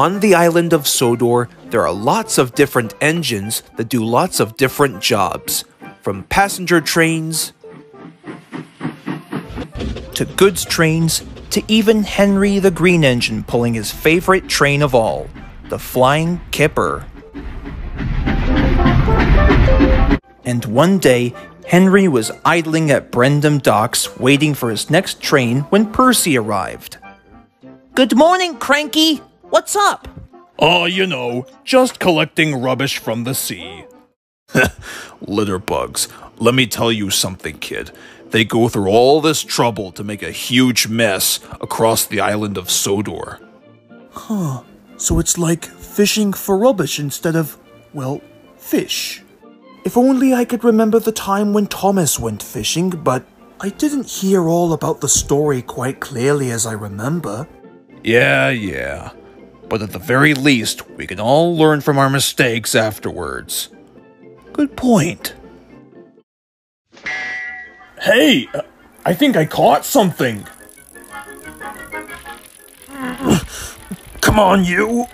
On the island of Sodor, there are lots of different engines that do lots of different jobs, from passenger trains to goods trains to even Henry the Green Engine pulling his favorite train of all, the Flying Kipper. And one day, Henry was idling at Brendam Docks waiting for his next train when Percy arrived. Good morning, Cranky! What's up? Oh, you know, just collecting rubbish from the sea. Litter bugs. Let me tell you something, kid. They go through all this trouble to make a huge mess across the island of Sodor. Huh. So it's like fishing for rubbish instead of, well, fish. If only I could remember the time when Thomas went fishing, but I didn't hear all about the story quite clearly as I remember. Yeah. But at the very least, we can all learn from our mistakes afterwards. Good point. Hey, I think I caught something. Come on, you!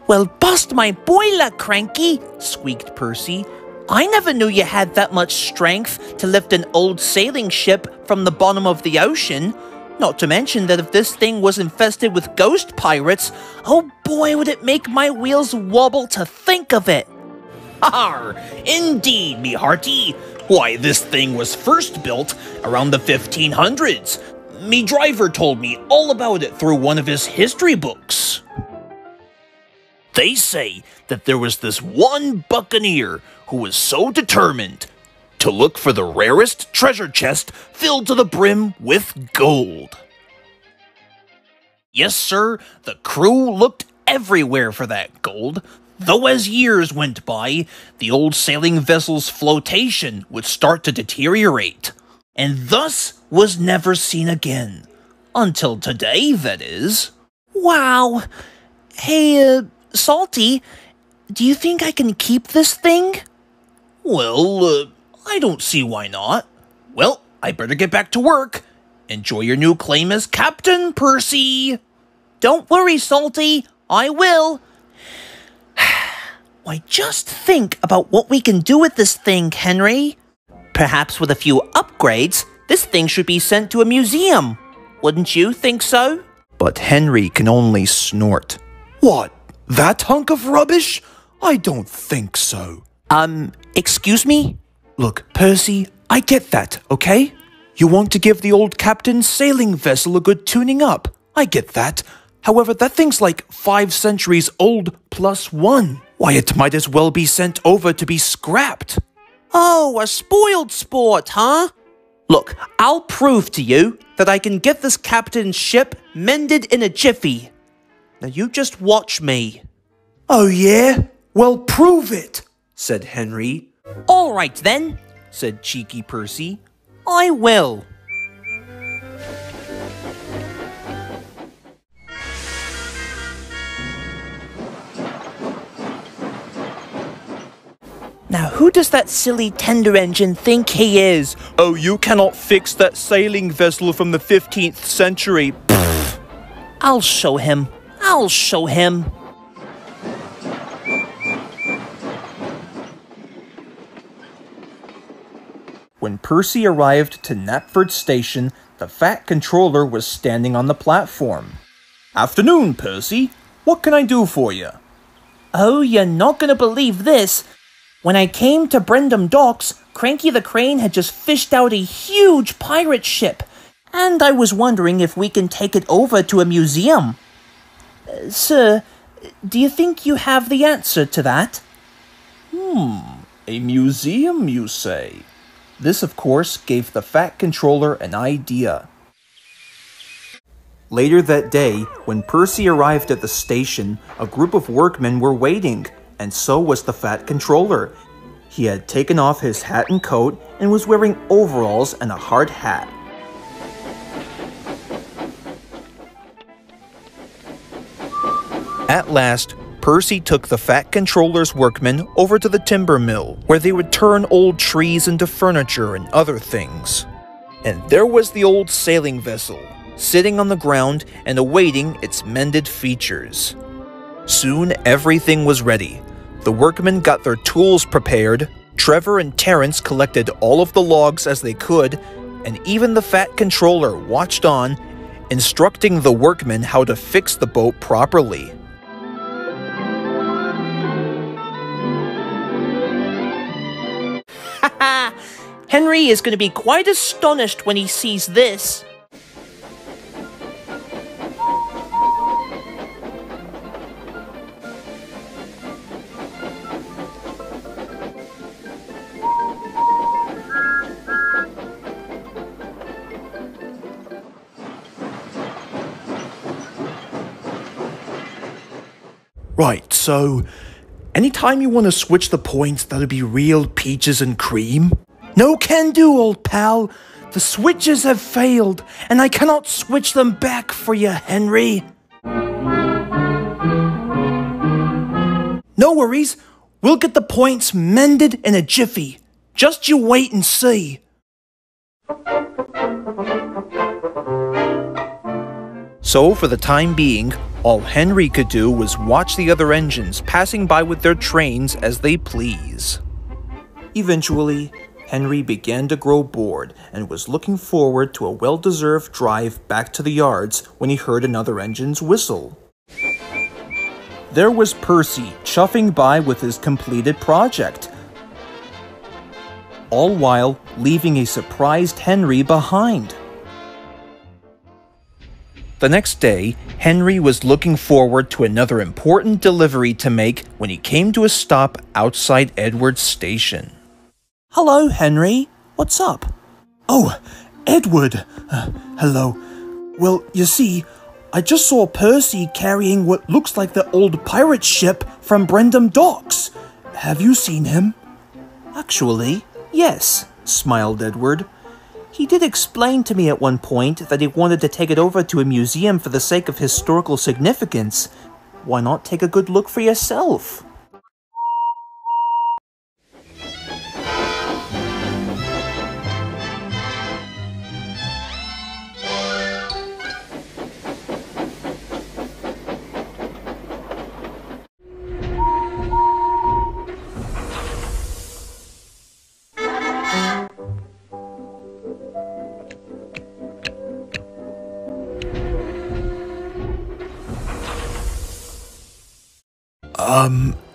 Well, bust my boiler, Cranky, squeaked Percy. I never knew you had that much strength to lift an old sailing ship from the bottom of the ocean. Not to mention that if this thing was infested with ghost pirates, oh boy would it make my wheels wobble to think of it. Arr, indeed, me hearty. Why, this thing was first built around the 1500s. Me driver told me all about it through one of his history books. They say that there was this one buccaneer who was so determined to look for the rarest treasure chest filled to the brim with gold. Yes, sir, the crew looked everywhere for that gold, though as years went by, the old sailing vessel's flotation would start to deteriorate, and thus was never seen again. Until today, that is. Wow. Hey, Salty, do you think I can keep this thing? Well, I don't see why not. Well, I better get back to work. Enjoy your new claim as Captain, Percy. Don't worry, Salty. I will. Why, just think about what we can do with this thing, Henry. Perhaps with a few upgrades, this thing should be sent to a museum. Wouldn't you think so? But Henry can only snort. What? That hunk of rubbish? I don't think so. Excuse me? Look, Percy, I get that, okay? You want to give the old captain's sailing vessel a good tuning up. I get that. However, that thing's like 5 centuries old plus 1. Why, it might as well be sent over to be scrapped. Oh, a spoiled sport, huh? Look, I'll prove to you that I can get this captain's ship mended in a jiffy. Now you just watch me. Oh yeah? Well, prove it, said Henry. All right then, said cheeky Percy. I will. Now who does that silly tender engine think he is? Oh, you cannot fix that sailing vessel from the 15th century. Pfft. I'll show him. I'll show him. When Percy arrived to Knapford Station, the fat controller was standing on the platform. Afternoon, Percy. What can I do for you? Oh, you're not gonna believe this. When I came to Brendam Docks, Cranky the Crane had just fished out a huge pirate ship, and I was wondering if we can take it over to a museum. Sir, do you think you have the answer to that? A museum, you say? This, of course, gave the fat controller an idea. Later that day, when Percy arrived at the station, a group of workmen were waiting, and so was the fat controller. He had taken off his hat and coat and was wearing overalls and a hard hat. At last, Percy took the Fat Controller's workmen over to the timber mill, where they would turn old trees into furniture and other things. And there was the old sailing vessel, sitting on the ground and awaiting its mended features. Soon everything was ready. The workmen got their tools prepared, Trevor and Terrence collected all of the logs as they could, and even the Fat Controller watched on, instructing the workmen how to fix the boat properly. Haha! Henry is going to be quite astonished when he sees this. Right, so anytime you want to switch the points, that'll be real peaches and cream? No can do, old pal. The switches have failed, and I cannot switch them back for you, Henry. No worries. We'll get the points mended in a jiffy. Just you wait and see. So, for the time being, all Henry could do was watch the other engines passing by with their trains as they please. Eventually, Henry began to grow bored and was looking forward to a well-deserved drive back to the yards when he heard another engine's whistle. There was Percy chuffing by with his completed project, all while leaving a surprised Henry behind. The next day, Henry was looking forward to another important delivery to make when he came to a stop outside Edward's station. Hello, Henry. What's up? Oh, Edward. Hello. Well, you see, I just saw Percy carrying what looks like the old pirate ship from Brendam Docks. Have you seen him? Actually, yes, smiled Edward. He did explain to me at one point that he wanted to take it over to a museum for the sake of historical significance. Why not take a good look for yourself?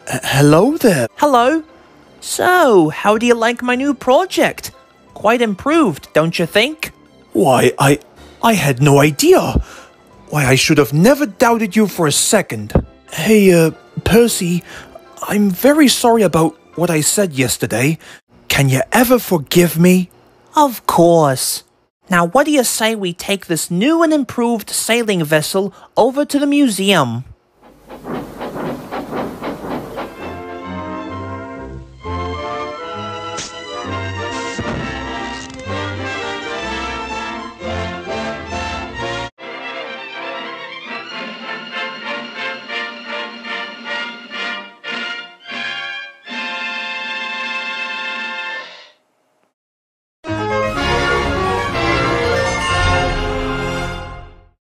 Hello there. Hello. So, how do you like my new project? Quite improved, don't you think? Why, I had no idea. Why, I should have never doubted you for a second. Hey, Percy, I'm very sorry about what I said yesterday. Can you ever forgive me? Of course. Now, what do you say we take this new and improved sailing vessel over to the museum?